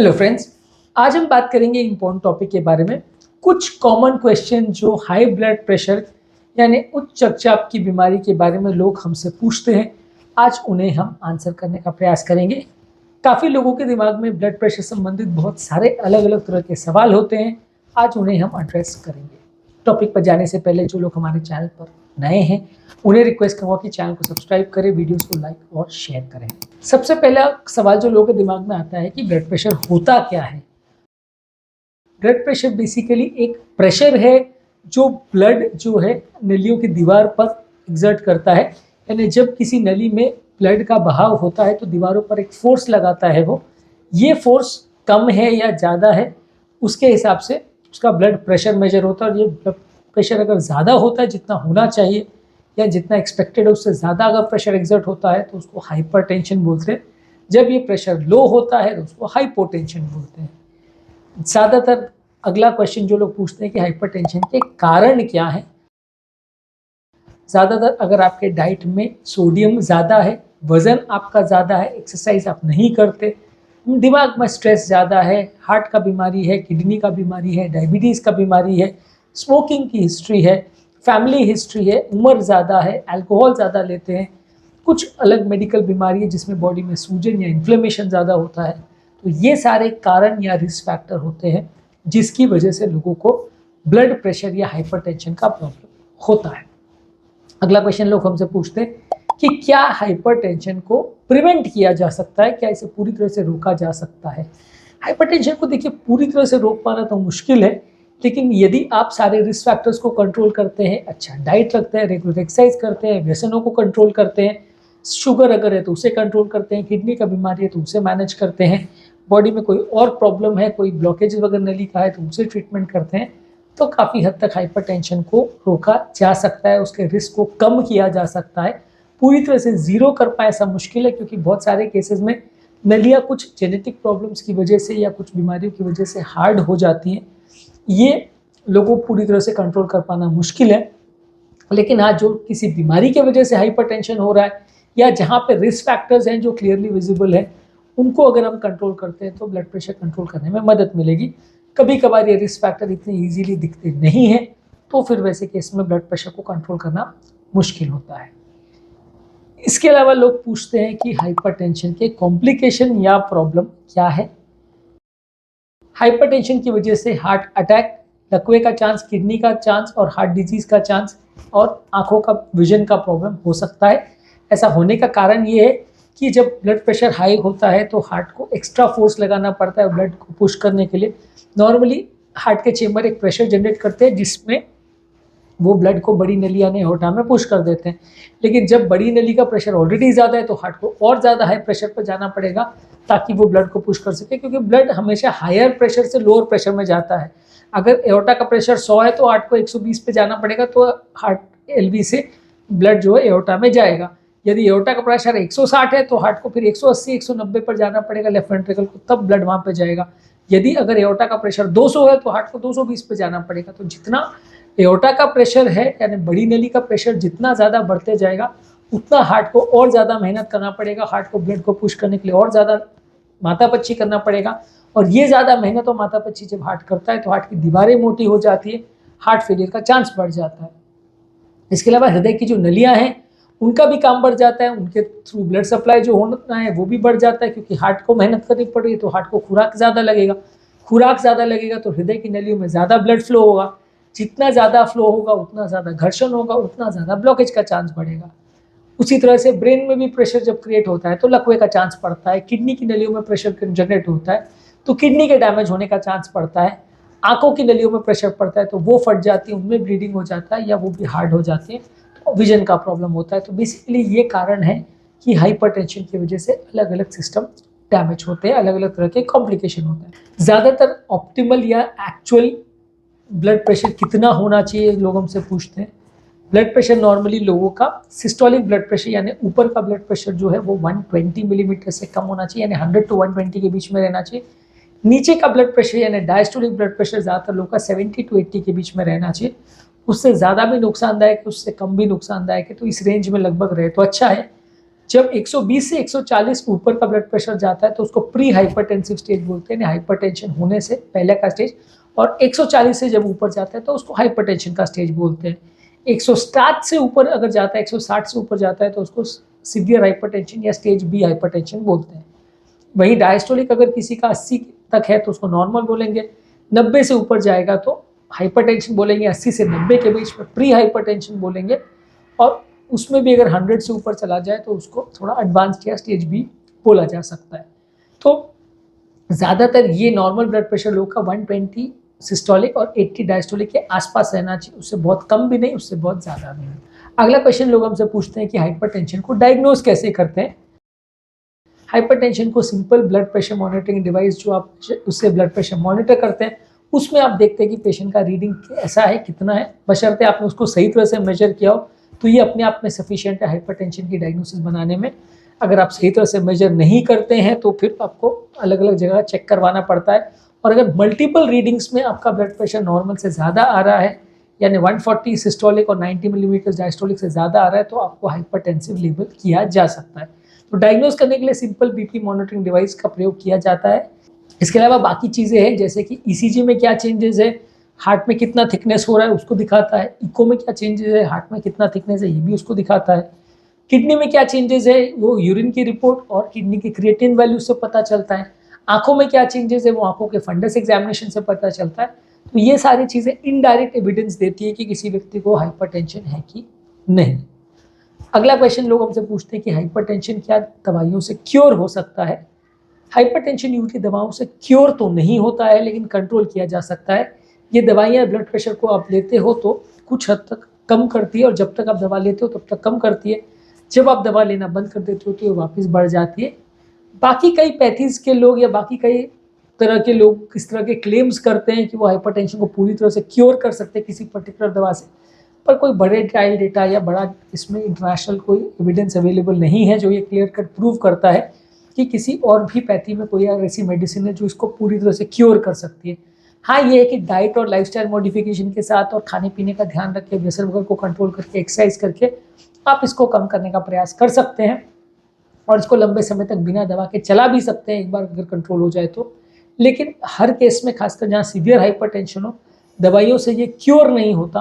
Hello friends, आज हम बात करेंगे इम्पोर्टेंट टॉपिक के बारे में। कुछ कॉमन क्वेश्चन जो हाई ब्लड प्रेशर यानी उच्च रक्तचाप की बीमारी के बारे में लोग हमसे पूछते हैं, आज उन्हें हम आंसर करने का प्रयास करेंगे। काफ़ी लोगों के दिमाग में ब्लड प्रेशर संबंधित बहुत सारे अलग अलग तरह के सवाल होते हैं, आज उन्हें हम एड्रेस करेंगे। टॉपिक पर जाने से पहले जो लोग हमारे चैनल पर नए हैं उन्हें रिक्वेस्ट करूँगा कि चैनल को सब्सक्राइब करें, वीडियोस को लाइक और शेयर करें। सबसे पहला सवाल जो लोगों के दिमाग में आता है कि ब्लड प्रेशर होता क्या है। ब्लड प्रेशर बेसिकली एक प्रेशर है जो ब्लड जो है नलियों की दीवार पर एग्जर्ट करता है, यानी जब किसी नली में ब्लड का बहाव होता है तो दीवारों पर एक फोर्स लगाता है। ये फोर्स कम है या ज़्यादा है उसके हिसाब से उसका ब्लड प्रेशर मेजर होता है। और ये ब्लड प्रेशर अगर ज़्यादा होता है जितना होना चाहिए या जितना एक्सपेक्टेड है उससे ज़्यादा अगर प्रेशर एग्जर्ट होता है तो उसको हाइपरटेंशन बोलते हैं। जब ये प्रेशर लो होता है तो उसको हाइपोटेंशन बोलते हैं। ज़्यादातर अगला क्वेश्चन जो लोग पूछते हैं कि हाइपरटेंशन के कारण क्या है। ज़्यादातर अगर आपके डाइट में सोडियम ज़्यादा है, वज़न आपका ज़्यादा है, एक्सरसाइज आप नहीं करते, दिमाग में स्ट्रेस ज़्यादा है, हार्ट का बीमारी है, किडनी का बीमारी है, डायबिटीज़ का बीमारी है, स्मोकिंग की हिस्ट्री है, फैमिली हिस्ट्री है, उम्र ज़्यादा है, अल्कोहल ज़्यादा लेते हैं, कुछ अलग मेडिकल बीमारी है जिसमें बॉडी में सूजन या इन्फ्लेमेशन ज़्यादा होता है, तो ये सारे कारण या रिस्क फैक्टर होते हैं जिसकी वजह से लोगों को ब्लड प्रेशर या हाइपरटेंशन का प्रॉब्लम होता है। अगला क्वेश्चन लोग हमसे पूछते हैं कि क्या हाइपरटेंशन को प्रिवेंट किया जा सकता है, क्या इसे पूरी तरह से रोका जा सकता है। हाइपरटेंशन को देखिए पूरी तरह से रोक पाना तो मुश्किल है, लेकिन यदि आप सारे रिस्क फैक्टर्स को कंट्रोल करते हैं, अच्छा डाइट रखते हैं, रेगुलर एक्सरसाइज करते हैं, व्यसनों को कंट्रोल करते हैं, शुगर अगर है तो उसे कंट्रोल करते हैं, किडनी का बीमारी है तो उसे मैनेज करते हैं, बॉडी में कोई और प्रॉब्लम है, कोई ब्लॉकेज वगैरह नली का है तो उसे ट्रीटमेंट करते हैं, तो काफ़ी हद तक हाइपरटेंशन को रोका जा सकता है, उसके रिस्क को कम किया जा सकता है। पूरी तरह से ज़ीरो कर पाए ऐसा मुश्किल है, क्योंकि बहुत सारे केसेस में नलियाँ कुछ जेनेटिक प्रॉब्लम्स की वजह से या कुछ बीमारियों की वजह से हार्ड हो जाती हैं। ये लोगों को पूरी तरह से कंट्रोल कर पाना मुश्किल है। लेकिन हाँ, जो किसी बीमारी की वजह से हाइपरटेंशन हो रहा है या जहाँ पे रिस्क फैक्टर्स हैं जो क्लियरली विजिबल है, उनको अगर हम कंट्रोल करते हैं तो ब्लड प्रेशर कंट्रोल करने में मदद मिलेगी। कभी कभार ये रिस्क फैक्टर इतने ईजीली दिखते नहीं हैं, तो फिर वैसे केस में ब्लड प्रेशर को कंट्रोल करना मुश्किल होता है। इसके अलावा लोग पूछते हैं कि हाइपरटेंशन के कॉम्प्लिकेशन या प्रॉब्लम क्या है। हाइपरटेंशन की वजह से हार्ट अटैक, लकवे का चांस, किडनी का चांस और हार्ट डिजीज का चांस और आंखों का विजन का प्रॉब्लम हो सकता है। ऐसा होने का कारण ये है कि जब ब्लड प्रेशर हाई होता है तो हार्ट को एक्स्ट्रा फोर्स लगाना पड़ता है ब्लड को पुश करने के लिए। नॉर्मली हार्ट के चेम्बर एक प्रेशर जनरेट करते हैं जिसमें वो ब्लड को बड़ी नली यानी एओर्टा में पुश कर देते हैं, लेकिन जब बड़ी नली का प्रेशर ऑलरेडी ज़्यादा है तो हार्ट को और ज़्यादा हाई प्रेशर पर जाना पड़ेगा ताकि वो ब्लड को पुश कर सके, क्योंकि ब्लड हमेशा हायर प्रेशर से लोअर प्रेशर में जाता है। अगर एओर्टा का प्रेशर 100 है तो हार्ट को 120 पे जाना पड़ेगा, तो हार्ट एलवी से ब्लड जो है एओर्टा में जाएगा। यदि एओर्टा का प्रेशर 160 है तो हार्ट को फिर 180 190 पर जाना पड़ेगा लेफ्ट वेंट्रिकल को, तब ब्लड वहाँ पे जाएगा। यदि अगर एओर्टा का प्रेशर 200 है तो हार्ट को 220 पे जाना पड़ेगा। तो जितना एओर्टा का प्रेशर है यानी बड़ी नली का प्रेशर जितना ज़्यादा बढ़ते जाएगा उतना हार्ट को और ज़्यादा मेहनत करना पड़ेगा, हार्ट को ब्लड को पुश करने के लिए और ज़्यादा माथापच्ची करना पड़ेगा। और ये ज़्यादा मेहनत और माथापच्ची जब हार्ट करता है तो हार्ट की दीवारें मोटी हो जाती है, हार्ट फेलियर का चांस बढ़ जाता है। इसके अलावा हृदय की जो नलियाँ हैं उनका भी काम बढ़ जाता है, उनके थ्रू ब्लड सप्लाई जो होना है वो भी बढ़ जाता है, क्योंकि हार्ट को मेहनत करनी पड़ रही है तो हार्ट को खुराक ज़्यादा लगेगा, खुराक ज़्यादा लगेगा तो हृदय की नलियों में ज़्यादा ब्लड फ्लो होगा, जितना ज़्यादा फ्लो होगा उतना ज़्यादा घर्षण होगा, उतना ज़्यादा ब्लॉकेज का चांस बढ़ेगा। उसी तरह से ब्रेन में भी प्रेशर जब क्रिएट होता है तो लकवे का चांस बढ़ता है, किडनी की नलियों में प्रेशर जनरेट होता है तो किडनी के डैमेज होने का चांस बढ़ता है, आंखों की नलियों में प्रेशर पड़ता है तो वो फट जाती है, उनमें ब्लीडिंग हो जाता है या वो भी हार्ड हो जाती है, तो विजन का प्रॉब्लम होता है। तो बेसिकली ये कारण है कि हाइपरटेंशन की वजह से अलग अलग सिस्टम डैमेज होते हैं, अलग अलग तरह के कॉम्प्लिकेशन होते हैं। ज़्यादातर ऑप्टिमल या एक्चुअल ब्लड प्रेशर कितना होना चाहिए लोग हमसे पूछते हैं। ब्लड प्रेशर नॉर्मली लोगों का सिस्टोलिक ब्लड प्रेशर यानी ऊपर का ब्लड प्रेशर जो है वो 120 मिलीमीटर से कम होना चाहिए, यानी 100 to 120 के बीच में रहना चाहिए। नीचे का ब्लड प्रेशर यानी डायस्टोलिक ब्लड प्रेशर ज़्यादातर लोगों का 70 to 80 के बीच में रहना चाहिए। उससे ज़्यादा भी नुकसानदायक है, उससे कम भी नुकसानदायक है, तो इस रेंज में लगभग रहे तो अच्छा है। जब 120 से 140 ऊपर का ब्लड प्रेशर जाता है तो उसको प्री हाइपरटेंसिव स्टेज बोलते हैं, हाइपरटेंशन होने से पहले का स्टेज। और 140 से जब ऊपर जाता है तो उसको हाइपरटेंशन का स्टेज बोलते हैं। 160 से ऊपर अगर जाता है, 160 से ऊपर जाता है तो उसको सीवियर हाइपरटेंशन या स्टेज बी हाइपरटेंशन बोलते हैं। वहीं डायस्टोलिक अगर किसी का 80 तक है तो उसको नॉर्मल बोलेंगे, 90 से ऊपर जाएगा तो हाइपरटेंशन बोलेंगे, 80 से 90 के बीच में प्री हाइपरटेंशन बोलेंगे, और उसमें भी अगर 100 से ऊपर चला जाए तो उसको थोड़ा एडवांस्ड या स्टेज बी बोला जा सकता है। तो ज़्यादातर ये नॉर्मल ब्लड प्रेशर लोग का 120 सिस्टोलिक और 80 डायस्टोलिक के आसपास रहना चाहिए, उससे बहुत कम भी नहीं, उससे बहुत ज़्यादा भी नहीं। अगला क्वेश्चन लोग हमसे पूछते हैं कि हाइपरटेंशन को डायग्नोज कैसे करते हैं। हाइपरटेंशन को simple blood pressure monitoring device जो आप उससे ब्लड प्रेशर मॉनिटर करते हैं, उसमें आप देखते हैं कि पेशेंट का रीडिंग ऐसा है, कितना है, बशर्ते आपने उसको सही तरह से मेजर किया हो तो ये अपने आप में सफिशिएंट है हाइपरटेंशन की डायग्नोसिस बनाने में। अगर आप सही तरह से मेजर नहीं करते हैं तो फिर आपको अलग अलग जगह चेक करवाना पड़ता है। और अगर मल्टीपल रीडिंग्स में आपका ब्लड प्रेशर नॉर्मल से ज़्यादा आ रहा है, यानी 140 सिस्टोलिक और 90 मिलीमीटर डायस्टोलिक से ज़्यादा आ रहा है, तो आपको हाइपरटेंसिव लेबल किया जा सकता है। तो डायग्नोज करने के लिए सिंपल बीपी मॉनिटरिंग डिवाइस का प्रयोग किया जाता है। इसके अलावा बाकी चीज़ें हैं, जैसे कि ईसीजी में क्या चेंजेस है, हार्ट में कितना थिकनेस हो रहा है उसको दिखाता है, इको में क्या चेंजेस है, हार्ट में कितना थिकनेस है ये भी उसको दिखाता है, किडनी में क्या चेंजेस है वो यूरिन की रिपोर्ट और किडनी की क्रिएटिन वैल्यू से पता चलता है, आंखों में क्या चेंजेस है वो आंखों के फंडस एग्जामिनेशन से पता चलता है। तो ये सारी चीज़ें इनडायरेक्ट एविडेंस देती है कि किसी व्यक्ति को हाइपरटेंशन है कि नहीं। अगला क्वेश्चन लोग हमसे पूछते हैं कि हाइपरटेंशन क्या दवाइयों से क्योर हो सकता है। हाइपरटेंशन यूजली दवाओं से क्योर तो नहीं होता है, लेकिन कंट्रोल किया जा सकता है। ये दवाइयाँ ब्लड प्रेशर को आप लेते हो तो कुछ हद तक कम करती है, और जब तक आप दवा लेते हो तब तक कम करती है। जब आप दवा लेना बंद कर देते हो तो ये वापस बढ़ जाती है। बाकी कई पैथीज के लोग या बाकी कई तरह के लोग किस तरह के क्लेम्स करते हैं कि वो हाइपरटेंशन को पूरी तरह से क्योर कर सकते हैं किसी पर्टिकुलर दवा से, पर कोई बड़े ट्रायल डेटा या बड़ा इसमें इंटरनेशनल कोई एविडेंस अवेलेबल नहीं है जो ये क्लियर कट प्रूव करता है कि किसी और भी पैथी में कोई ऐसी मेडिसिन है जो इसको पूरी तरह से क्योर कर सकती है। हाँ, ये है कि डाइट और लाइफस्टाइल मॉडिफिकेशन के साथ और खाने पीने का ध्यान रख के, व्यसन वगैरह को कंट्रोल करके, एक्सरसाइज करके आप इसको कम करने का प्रयास कर सकते हैं, और इसको लंबे समय तक बिना दवा के चला भी सकते हैं एक बार अगर कंट्रोल हो जाए तो। लेकिन हर केस में, खासकर जहाँ सीवियर हाइपरटेंशन हो, दवाइयों से ये क्योर नहीं होता,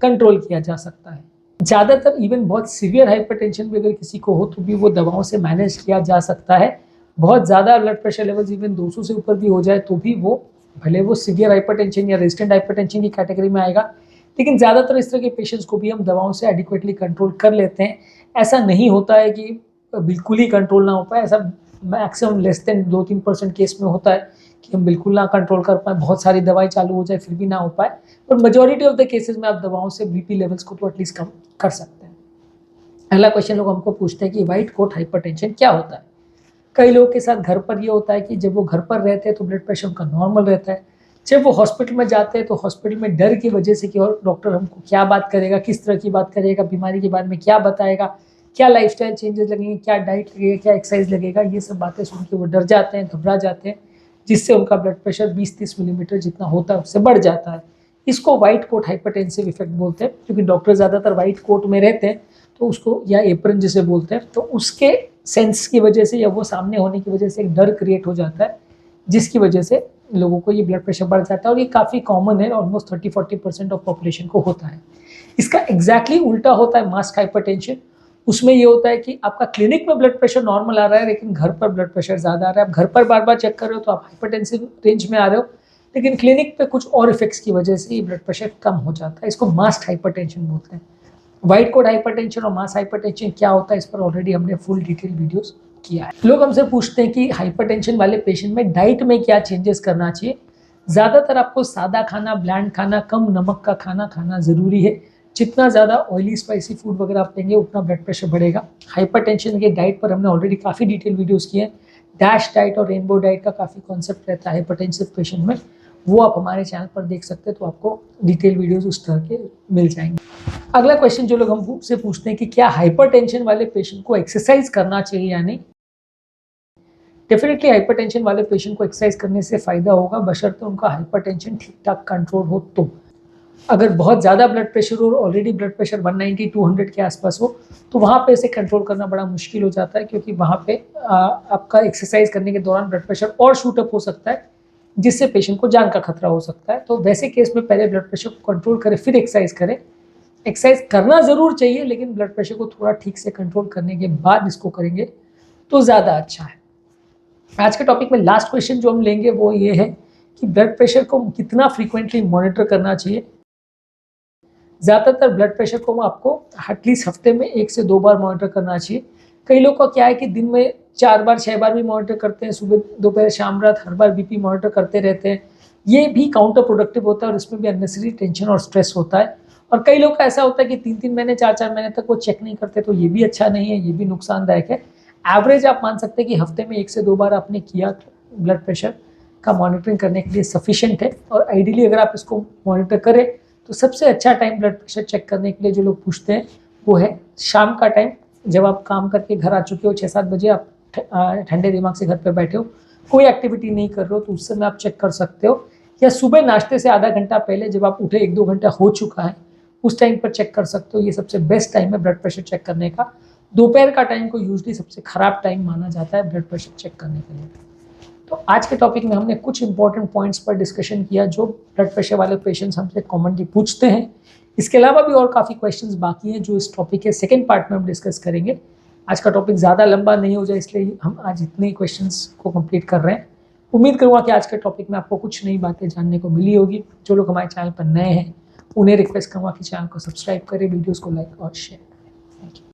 कंट्रोल किया जा सकता है। ज़्यादातर इवन बहुत सीवियर हाइपरटेंशन भी अगर किसी को हो तो भी वो दवाओं से मैनेज किया जा सकता है। बहुत ज़्यादा ब्लड प्रेशर लेवल्स इवन 200 से ऊपर भी हो जाए तो भी वो, भले वो सीवियर हाइपरटेंशन या रेजिस्टेंट हाइपरटेंशन की कैटेगरी में आएगा, लेकिन ज़्यादातर इस तरह के पेशेंट्स को भी हम दवाओं से एडिक्वेटली कंट्रोल कर लेते हैं। ऐसा नहीं होता है कि बिल्कुल ही कंट्रोल ना हो पाए, ऐसा मैक्सिमम लेस देन 2-3% केस में होता है कि हम बिल्कुल ना कंट्रोल कर पाए, बहुत सारी दवाई चालू हो जाए फिर भी ना हो पाए, पर मेजॉरिटी ऑफ द केसेस में आप दवाओं से बीपी लेवल्स को तो एटलीस्ट कम कर सकते हैं। अगला क्वेश्चन लोग हमको पूछते हैं कि व्हाइट कोट हाइपरटेंशन क्या होता है। कई लोगों के साथ घर पर ये होता है कि जब वो घर पर रहते हैं तो ब्लड प्रेशर उनका नॉर्मल रहता है, जब वो हॉस्पिटल में जाते हैं तो हॉस्पिटल में डर की वजह से कि और डॉक्टर हमको क्या बात करेगा, किस तरह की बात करेगा, बीमारी के बारे में क्या बताएगा, क्या लाइफस्टाइल चेंजेस लगेंगे, क्या डाइट लगेगा, क्या एक्सरसाइज लगेगा, ये सब बातें सुन के वो डर जाते हैं, घबरा जाते हैं, जिससे उनका ब्लड प्रेशर 20-30 मिलीमीटर जितना होता है उससे बढ़ जाता है। इसको व्हाइट कोट हाइपरटेंसिव इफेक्ट बोलते हैं, क्योंकि डॉक्टर ज़्यादातर व्हाइट कोट में रहते हैं तो उसको, या एप्रन जिसे बोलते हैं, तो उसके सेंस की वजह से या वो सामने होने की वजह से एक डर क्रिएट हो जाता है, जिसकी वजह से लोगों को ये ब्लड प्रेशर बढ़ जाता है, और ये काफ़ी कॉमन है, ऑलमोस्ट 30-40% ऑफ पॉपुलेशन को होता है। इसका एग्जैक्टली उल्टा होता है मास्क हाइपरटेंशन। उसमें ये होता है कि आपका क्लिनिक में ब्लड प्रेशर नॉर्मल आ रहा है, लेकिन घर पर ब्लड प्रेशर ज़्यादा आ रहा है, आप घर पर बार बार चेक कर रहे हो तो आप हाइपरटेंसिव रेंज में आ रहे हो, लेकिन क्लिनिक पे कुछ और इफेक्ट्स की वजह से ये ब्लड प्रेशर कम हो जाता है। इसको मास्क हाइपरटेंशन बोलते हैं। व्हाइट कोट हाइपरटेंशन और मास हाइपरटेंशन क्या होता है, इस पर ऑलरेडी हमने फुल डिटेल वीडियोस किया है। लोग हमसे पूछते हैं कि हाइपरटेंशन वाले पेशेंट में डाइट में क्या चेंजेस करना चाहिए। ज़्यादातर आपको सादा खाना, ब्लैंड खाना, कम नमक का खाना खाना ज़रूरी है। जितना ज़्यादा ऑयली स्पाइसी फूड वगैरह आप लेंगे उतना ब्लड प्रेशर बढ़ेगा। हाइपरटेंशन के डाइट पर हमने ऑलरेडी काफ़ी डिटेल वीडियोज़ किए हैं। डैश डाइट और रेनबो डाइट का काफ़ी कॉन्सेप्ट रहता है हाइपरटेंसिव पेशेंट में, वो आप हमारे चैनल पर देख सकते हैं, तो आपको डिटेल वीडियोज़ उस तरह के मिल जाएंगे। अगला क्वेश्चन जो लोग हमसे पूछते हैं कि क्या हाइपरटेंशन वाले पेशेंट को एक्सरसाइज करना चाहिए या नहीं। डेफिनेटली हाइपरटेंशन वाले पेशेंट को एक्सरसाइज करने से फायदा होगा, बशर्ते उनका हाइपरटेंशन ठीक ठाक कंट्रोल हो तो। अगर बहुत ज़्यादा ब्लड प्रेशर हो और ऑलरेडी ब्लड प्रेशर 190 200 के आसपास हो तो वहाँ पे इसे कंट्रोल करना बड़ा मुश्किल हो जाता है, क्योंकि वहाँ पे आपका एक्सरसाइज करने के दौरान ब्लड प्रेशर और शूट अप हो सकता है, जिससे पेशेंट को जान का खतरा हो सकता है। तो वैसे केस में पहले ब्लड प्रेशर को कंट्रोल करें, फिर एक्सरसाइज करें। एक्सरसाइज करना ज़रूर चाहिए, लेकिन ब्लड प्रेशर को थोड़ा ठीक से कंट्रोल करने के बाद इसको करेंगे तो ज़्यादा अच्छा है। आज के टॉपिक में लास्ट क्वेश्चन जो हम लेंगे वो ये है कि ब्लड प्रेशर को कितना फ्रीक्वेंटली मॉनिटर करना चाहिए। ज़्यादातर ब्लड प्रेशर को आपको एटलीस्ट हफ्ते में 1 से 2 बार मॉनिटर करना चाहिए। कई लोग का क्या है कि दिन में 4 बार 6 बार भी मॉनिटर करते हैं, सुबह दोपहर शाम रात हर बार बीपी मॉनिटर करते रहते हैं। ये भी काउंटर प्रोडक्टिव होता है और इसमें भी अननेसेसरी टेंशन और स्ट्रेस होता है। और कई लोग का ऐसा होता है कि 3-3 महीने 4-4 महीने तक वो चेक नहीं करते, तो ये भी अच्छा नहीं है, ये भी नुकसानदायक है। एवरेज आप मान सकते हैं कि हफ्ते में 1 से 2 बार आपने किया ब्लड प्रेशर का मॉनिटरिंग करने के लिए सफिशिएंट है। और आइडियली अगर आप इसको मॉनिटर करें तो सबसे अच्छा टाइम ब्लड प्रेशर चेक करने के लिए जो लोग पूछते हैं वो है शाम का टाइम। जब आप काम करके घर आ चुके हो 6-7 बजे, आप ठंडे दिमाग से घर पे बैठे हो, कोई एक्टिविटी नहीं कर रहे हो, तो उस समय आप चेक कर सकते हो। या सुबह नाश्ते से आधा घंटा पहले जब आप उठे 1-2 घंटा हो चुका है, उस टाइम पर चेक कर सकते हो। ये सबसे बेस्ट टाइम है ब्लड प्रेशर चेक करने का। दोपहर का टाइम को यूजली सबसे खराब टाइम माना जाता है ब्लड प्रेशर चेक करने के लिए। तो आज के टॉपिक में हमने कुछ इंपॉर्टेंट पॉइंट्स पर डिस्कशन किया जो ब्लड प्रेशर वाले पेशेंट्स हमसे कॉमनली पूछते हैं। इसके अलावा भी और काफ़ी क्वेश्चंस बाकी हैं जो इस टॉपिक के सेकंड पार्ट में हम डिस्कस करेंगे। आज का टॉपिक ज़्यादा लंबा नहीं हो जाए, इसलिए हम आज इतने ही क्वेश्चंस को कंप्लीट कर रहे हैं। उम्मीद करूँगा कि आज के टॉपिक में आपको कुछ नई बातें जानने को मिली होगी। जो लोग हमारे चैनल पर नए हैं उन्हें रिक्वेस्ट करूँगा कि चैनल को सब्सक्राइब करें, वीडियोज़ को लाइक और शेयर करें। Thank you.